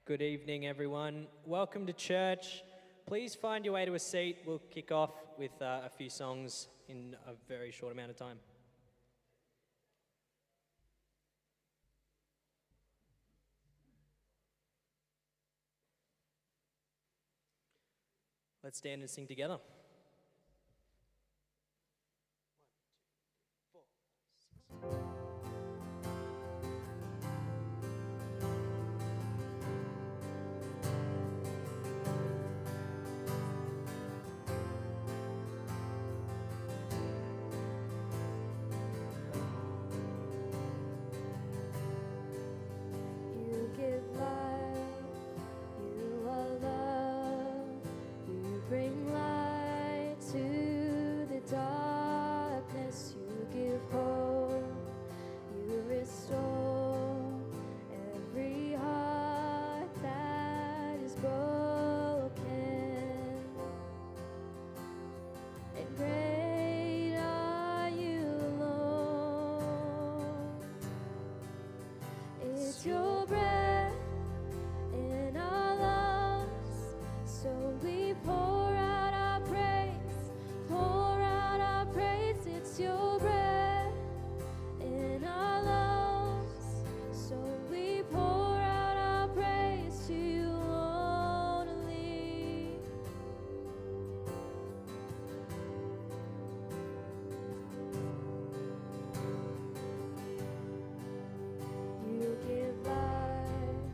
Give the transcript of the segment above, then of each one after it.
Good evening, everyone. Welcome to church. Please find your way to a seat. We'll kick off with a few songs in a very short amount of time. Let's stand and sing together. You give life, you are love, you bring light to the darkness, you give hope, you restore every heart that is broken, and great are you, Lord. It's your breath in our lungs, so we pour out our praise, pour out our praise. It's your breath in our lungs, so we pour out our praise to you only. You give life,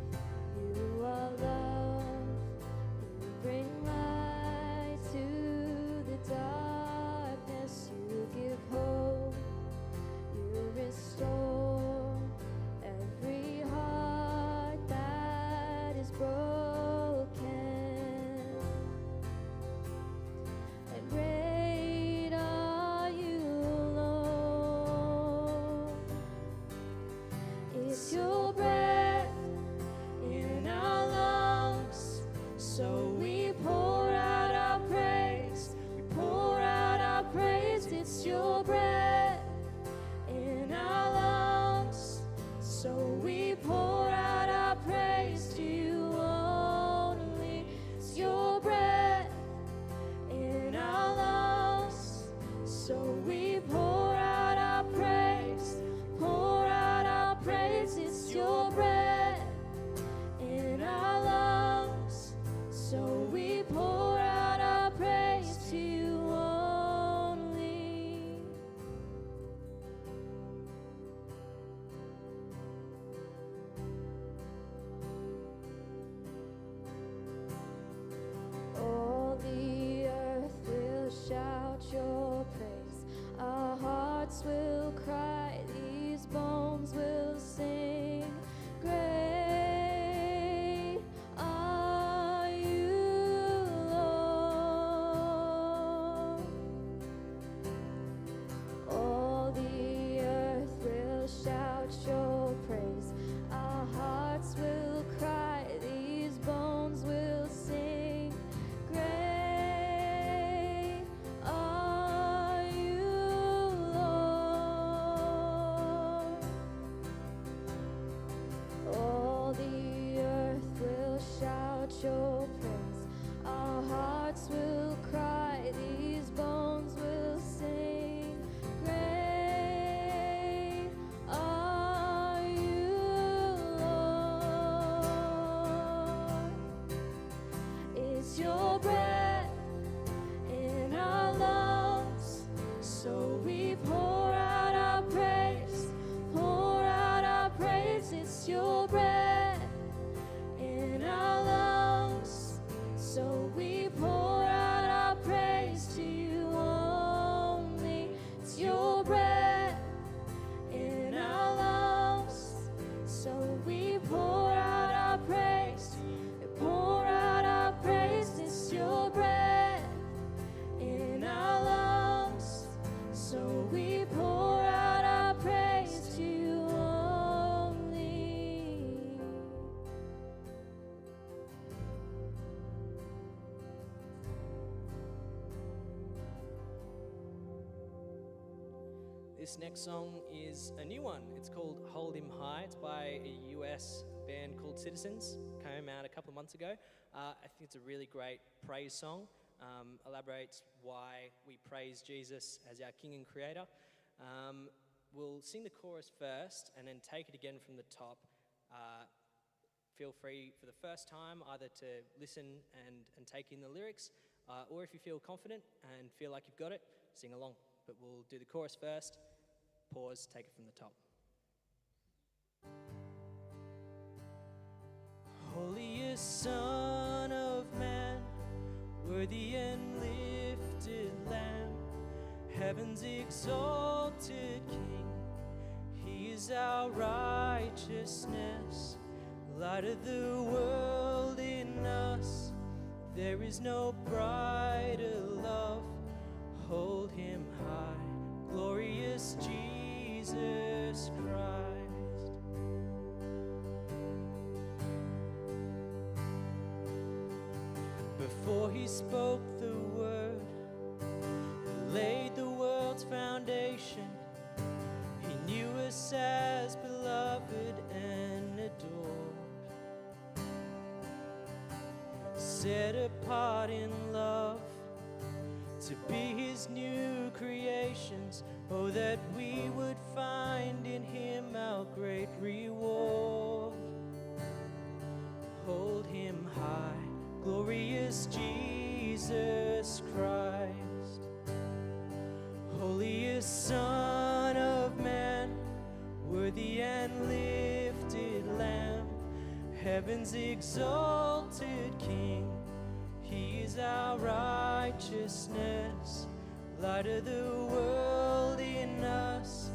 you are love, you bring light to the darkness, you give hope, you restore every heart that is broken, and great are you, Lord. It's your breath in our lungs, so we pour out our praise. We pour out our praise. It's your breath in our lungs, so we pour out our praise to you only. It's your breath in our lungs, so we pour out our praise, pour out our praise. It's your breath in our lungs, so we pour out our praise to you only. All the earth will shout your praise. Our hearts will cry, these bones will sing. Great are you, Lord. All the earth will shout your praise. Our hearts will cry, these bones will sing. Great are you, Lord. All the earth will shout your praise. Our hearts will cry, these bones will sing. Great are you, Lord. It's your breath in our lungs, so we pour out our praise, pour out our praise. It's your breath in our lungs, so we pour out our praise to you only. It's your breath in our lungs, so we pour out our praise, we pour out our praise. It's your breath in our lungs, so we pour out our praise to you only. This next song is a new one. It's called Hold Him High. It's by a US band called Citizens, came out a couple of months ago. I think it's a really great praise song. Elaborates why we praise Jesus as our King and Creator. We'll sing the chorus first and then take it again from the top. Feel free for the first time either to listen and take in the lyrics, or if you feel confident and feel like you've got it, sing along. But we'll do the chorus first, pause, take it from the top. Holiest Son of Man, worthy and lifted Lamb, heaven's exalted King, He is our righteousness, light of the world in us. There is no brighter love, hold Him high, glorious Jesus Christ. Before He spoke the word, laid the world's foundation, He knew us as beloved and adored, set apart in love to be His new creations. Oh, that we would find in Him our great reward. Hold Him high, glorious Jesus Christ. Holiest Son of Man, worthy and lifted Lamb, heaven's exalted King, He is our righteousness, light of the world in us.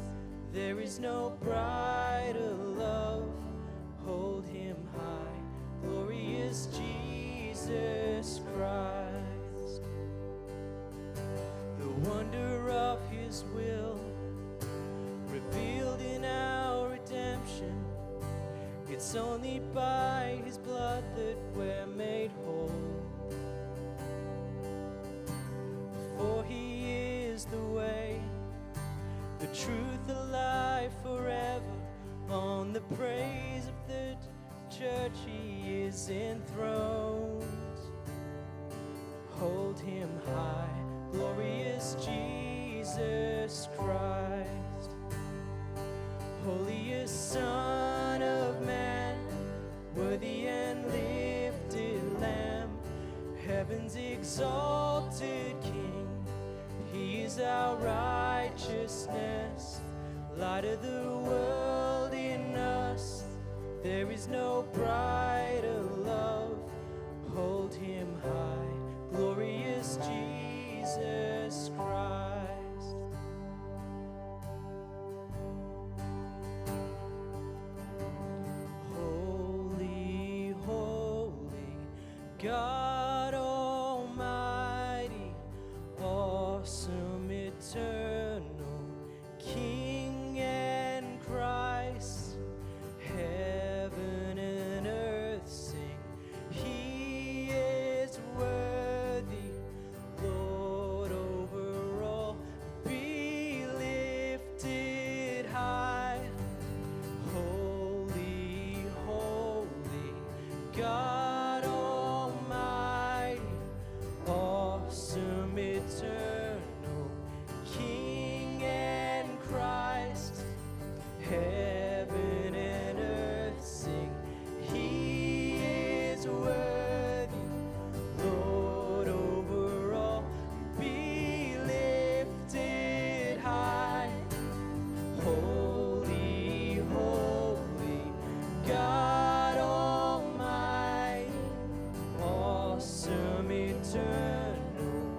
There is no brighter love, hold Him high, glorious Jesus Christ. The wonder of His will, revealed in our redemption, it's only by His blood that we're made whole. For He is the way, the truth, the life forever. On the praise of the church He is enthroned. Hold Him high, glorious Jesus Christ. Holiest Son of Man, worthy and lifted Lamb, heaven's exalted King, He is our righteousness, light of the world in us. There is no brighter love, hold Him high, glorious Jesus Christ. Holy, holy, God Almighty, awesome, eternal, King and Christ, heaven and earth sing, He is worthy, Lord over all, be lifted high. Holy, holy, God Almighty, awesome, eternal, King and Christ, heaven and earth sing, He is worthy, Lord over all, be lifted high. Holy, holy, God Almighty, awesome, eternal,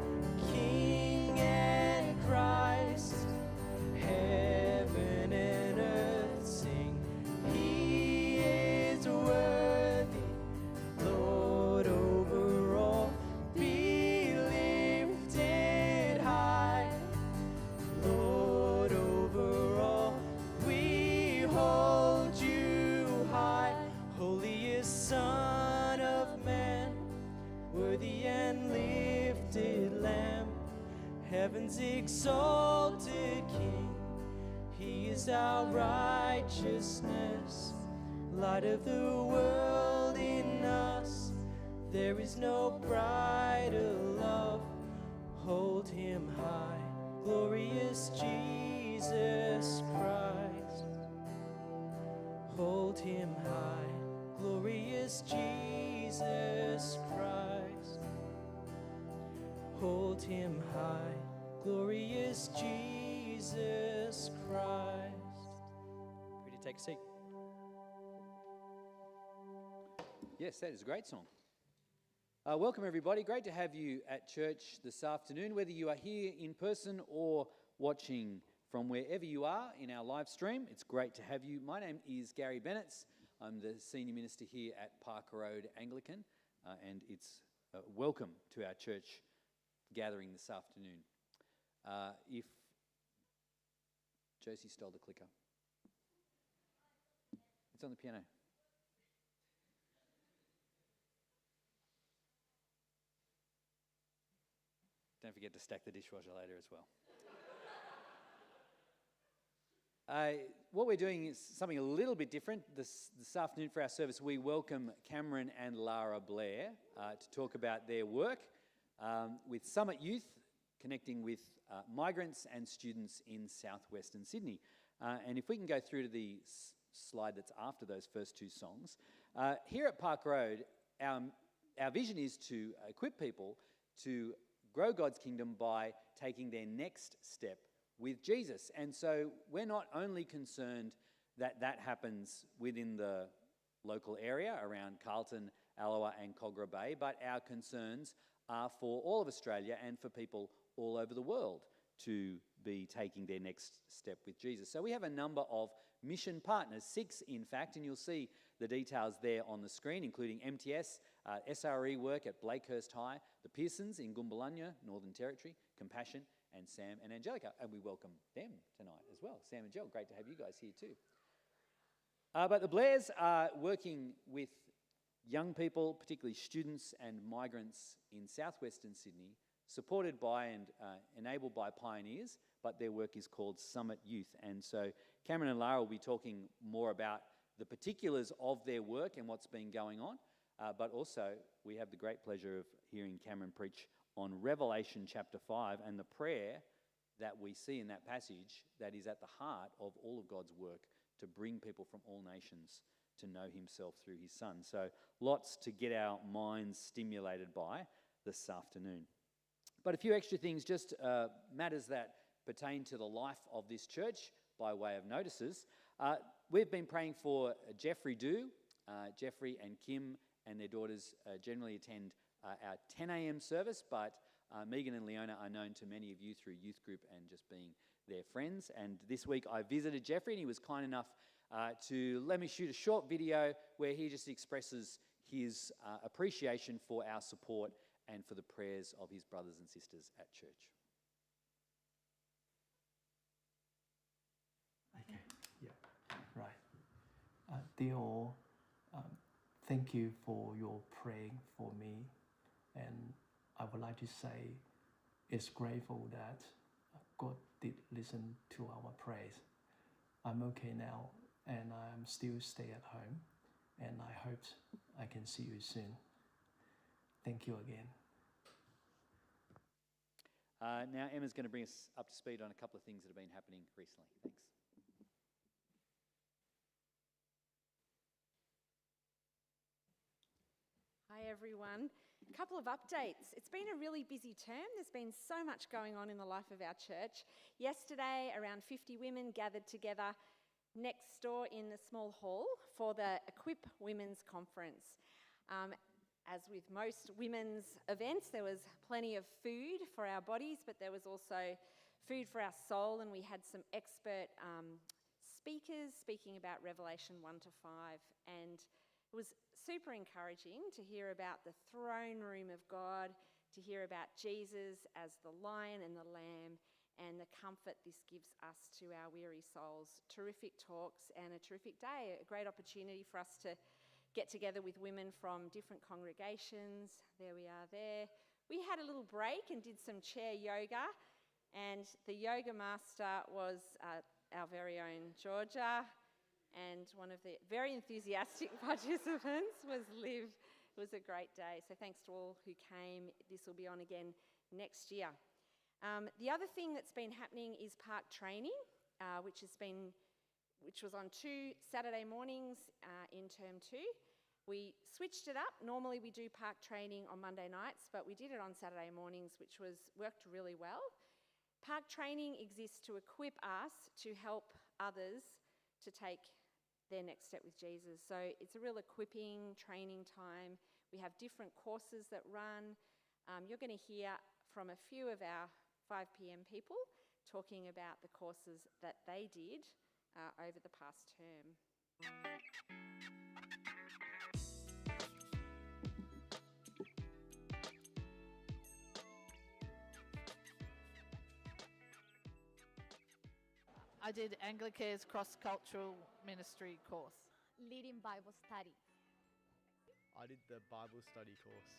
King and Christ, heaven and earth sing, He is worthy, Lord over all, be lifted high. Lord over all, we hold You high. Holiest Son of Man, worthy and lifted Lamb, heaven's exalted King, He is our righteousness, light of the world in us. There is no brighter love. Hold him high, glorious Jesus Christ. Hold him high, glorious Jesus Christ. Hold him high, glorious Jesus Christ. Ready to take a seat? Yes, that is a great song. Welcome everybody. Great to have you at church this afternoon, whether you are here in person or watching from wherever you are in our live stream. It's great to have you. My name is Gary Bennett. I'm the senior minister here at Parker Road Anglican, and it's welcome to our church gathering this afternoon. If Josie stole the clicker. It's on the piano. Don't forget to stack the dishwasher later as well. What we're doing is something a little bit different. This afternoon for our service, we welcome Cameron and Lara Blair to talk about their work with Summit Youth, connecting with migrants and students in southwestern Sydney. And if we can go through to the slide that's after those first two songs. Here at Park Road, our vision is to equip people to grow God's kingdom by taking their next step with Jesus. And so we're not only concerned that that happens within the local area around Carlton, Alloa and Kogarah Bay, but our concerns are for all of Australia and for people all over the world to be taking their next step with Jesus. So we have a number of mission partners, 6 in fact, and you'll see the details there on the screen, including MTS, SRE work at Blakehurst High, the Pearsons in Goombullunya, Northern Territory, Compassion, and Sam and Angelica. And we welcome them tonight as well. Sam and Jill, great to have you guys here too. But the Blairs are working with young people, particularly students and migrants in southwestern Sydney, supported by and enabled by pioneers, but their work is called Summit Youth. And so Cameron and Lara will be talking more about the particulars of their work and what's been going on, but also we have the great pleasure of hearing Cameron preach on Revelation chapter 5 and the prayer that we see in that passage that is at the heart of all of God's work to bring people from all nations to know himself through his son. So lots to get our minds stimulated by this afternoon. But a few extra things, just matters that pertain to the life of this church by way of notices. We've been praying for Jeffrey Dew. Jeffrey and Kim and their daughters generally attend our 10 a.m. service, but Megan and Leona are known to many of you through youth group and just being their friends. And this week I visited Jeffrey and he was kind enough to let me shoot a short video where he just expresses his appreciation for our support and for the prayers of his brothers and sisters at church. Okay, yeah, right. Dear all, thank you for your praying for me, and I would like to say it's grateful that God did listen to our prayers. I'm okay now, and I'm still stay at home, and I hope I can see you soon. Thank you again. Now Emma's going to bring us up to speed on a couple of things that have been happening recently. Thanks. Hi everyone. A couple of updates. It's been a really busy term. There's been so much going on in the life of our church. Yesterday, around 50 women gathered together next door in the small hall for the Equip Women's Conference. As with most women's events, there was plenty of food for our bodies, but there was also food for our soul, and we had some expert speakers speaking about Revelation 1 to 5, and it was super encouraging to hear about the throne room of God, to hear about Jesus as the Lion and the Lamb, and the comfort this gives us to our weary souls. Terrific talks and a terrific day, a great opportunity for us to get together with women from different congregations. There we are there. We had a little break and did some chair yoga, and the yoga master was our very own Georgia, and one of the very enthusiastic participants was Liv. It was a great day, so thanks to all who came. This will be on again next year. The other thing that's been happening is park training, which was on 2 Saturday mornings in term 2. We switched it up. Normally we do park training on Monday nights, but we did it on Saturday mornings, which worked really well. Park training exists to equip us to help others to take their next step with Jesus. So it's a real equipping, training time. We have different courses that run. You're going to hear from a few of our 5 p.m. people talking about the courses that they did over the past term. I did Anglicare's cross-cultural ministry course. Leading Bible study. I did the Bible study course.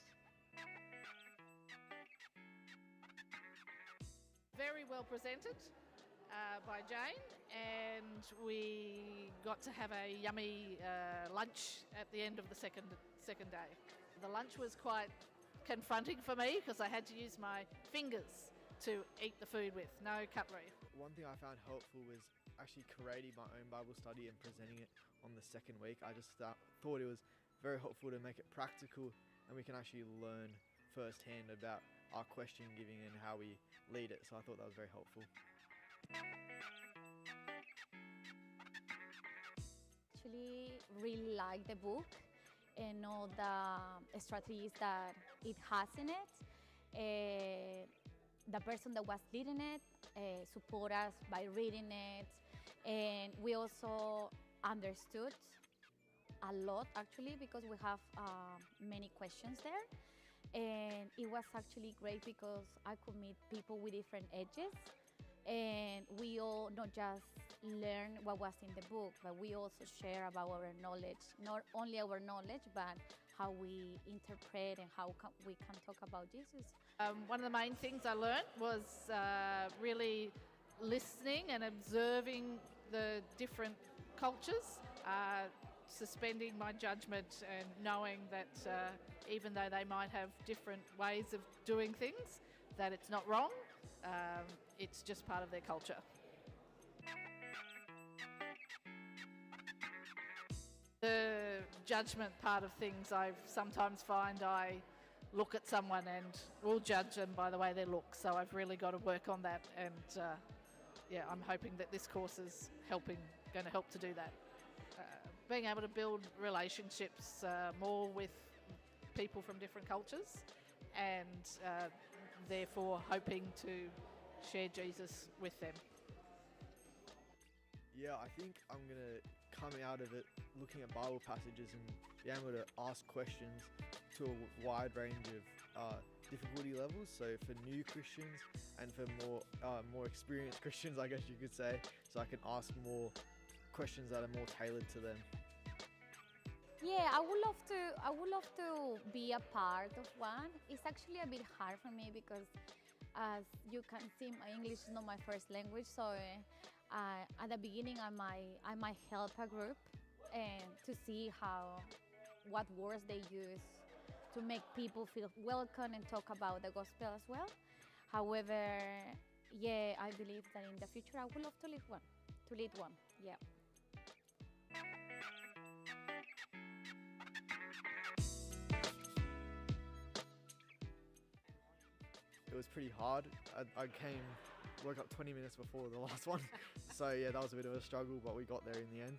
Very well presented by Jane, and we got to have a yummy lunch at the end of the second day. The lunch was quite confronting for me because I had to use my fingers to eat the food with, no cutlery. One thing I found helpful was actually creating my own Bible study and presenting it on the second week. I just thought it was very helpful to make it practical, and we can actually learn firsthand about our question giving and how we lead it. So I thought that was very helpful. Actually, really like the book and all the strategies that it has in it. The person that was leading it support us by reading it, and we also understood a lot actually because we have many questions there, and it was actually great because I could meet people with different ages, and we all not just learn what was in the book, but we also share about our knowledge, not only our knowledge, but how we interpret and how we can talk about Jesus. One of the main things I learned was really listening and observing the different cultures, suspending my judgment and knowing that even though they might have different ways of doing things, that it's not wrong, it's just part of their culture. The judgment part of things, I sometimes find I look at someone and will judge them by the way they look. So I've really got to work on that, and I'm hoping that this course is going to help to do that. Being able to build relationships more with people from different cultures, and therefore hoping to share Jesus with them. Yeah, I think I'm going to come out of it looking at Bible passages and be able to ask questions to a wide range of difficulty levels. So for new Christians and for more experienced Christians, I guess you could say, so I can ask more questions that are more tailored to them. Yeah, I would love to be a part of one. It's actually a bit hard for me because, as you can see, my English is not my first language. So at the beginning, I might help a group and to see what words they use to make people feel welcome and talk about the gospel as well. However, yeah, I believe that in the future I would love to lead one. Yeah. It was pretty hard. I woke up 20 minutes before the last one. So yeah, that was a bit of a struggle, but we got there in the end.